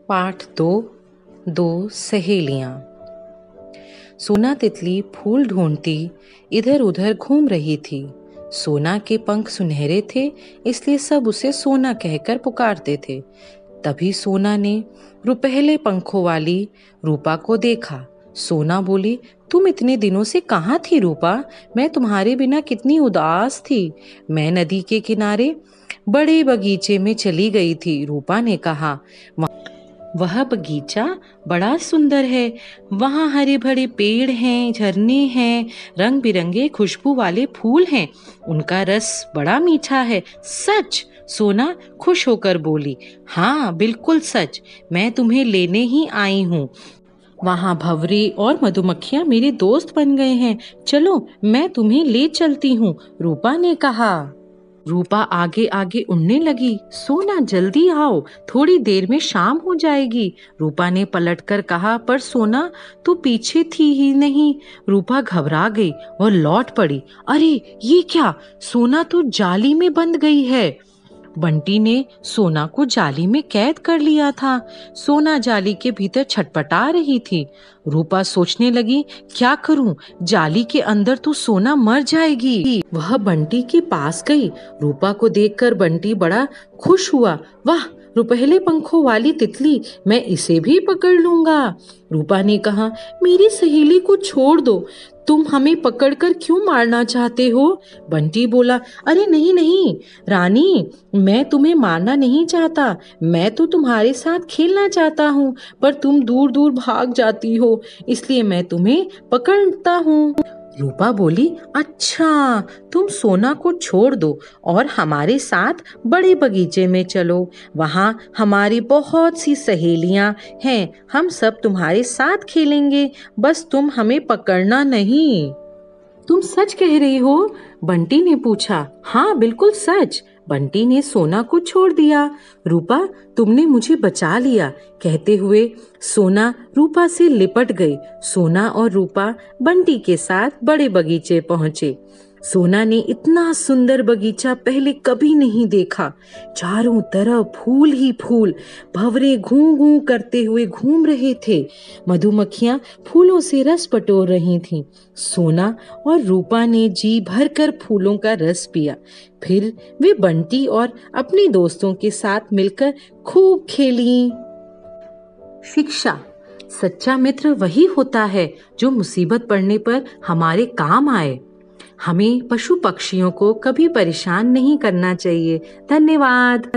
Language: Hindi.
पाठ 2 दो सहेलियां। सोना तितली फूल ढूंढती इधर उधर घूम रही थी। सोना के पंख सुनहरे थे, इसलिए सब उसे सोना कहकर पुकारते थे। तभी सोना ने रुपहले पंखों वाली रूपा को देखा। सोना बोली, तुम इतने दिनों से कहाँ थी रूपा? मैं तुम्हारे बिना कितनी उदास थी। मैं नदी के किनारे बड़े बगीचे में चली गई थी। रूपा ने कहा, वह बगीचा बड़ा सुंदर है। वहाँ हरे भरे पेड़ हैं, झरने हैं, रंग बिरंगे खुशबू वाले फूल हैं। उनका रस बड़ा मीठा है। सच? सोना खुश होकर बोली, हाँ बिल्कुल सच। मैं तुम्हें लेने ही आई हूँ। वहाँ भंवरे और मधुमक्खियाँ मेरे दोस्त बन गए हैं। चलो मैं तुम्हें ले चलती हूँ, रूपा ने कहा। रूपा आगे आगे उड़ने लगी। सोना जल्दी आओ, थोड़ी देर में शाम हो जाएगी, रूपा ने पलटकर कहा। पर सोना तो पीछे थी ही नहीं। रूपा घबरा गई और लौट पड़ी। अरे ये क्या? सोना तो जाली में बंद गई है। बंटी ने सोना को जाली में कैद कर लिया था। सोना जाली के भीतर छटपटा रही थी। रूपा सोचने लगी, क्या करूं? जाली के अंदर तो सोना मर जाएगी। वह बंटी के पास गई। रूपा को देखकर बंटी बड़ा खुश हुआ। वाह, रुपहले पंखों वाली तितली, मैं इसे भी पकड़ लूंगा। रूपा ने कहा, मेरी सहेली को छोड़ दो। तुम हमें पकड़कर क्यों मारना चाहते हो? बंटी बोला, अरे नहीं नहीं रानी, मैं तुम्हें मारना नहीं चाहता। मैं तो तुम्हारे साथ खेलना चाहता हूँ, पर तुम दूर दूर भाग जाती हो, इसलिए मैं तुम्हें पकड़ता हूँ। रूपा बोली, अच्छा तुम सोना को छोड़ दो और हमारे साथ बड़े बगीचे में चलो। वहाँ हमारी बहुत सी सहेलियां हैं। हम सब तुम्हारे साथ खेलेंगे, बस तुम हमें पकड़ना नहीं। तुम सच कह रही हो? बंटी ने पूछा। हाँ बिल्कुल सच। बंटी ने सोना को छोड़ दिया। रूपा, तुमने मुझे बचा लिया, कहते हुए सोना रूपा से लिपट गई। सोना और रूपा बंटी के साथ बड़े बगीचे पहुंचे। सोना ने इतना सुंदर बगीचा पहले कभी नहीं देखा। चारों तरफ फूल ही फूल, भंवरे घूं घूं करते हुए घूम रहे थे। मधुमक्खियां फूलों से रस बटोर रही थीं। सोना और रूपा ने जी भरकर फूलों का रस पिया। फिर वे बंटी और अपने दोस्तों के साथ मिलकर खूब खेलीं। शिक्षा। सच्चा मित्र वही होता है जो मुसीबत पड़ने पर हमारे काम आए। हमें पशु पक्षियों को कभी परेशान नहीं करना चाहिए। धन्यवाद।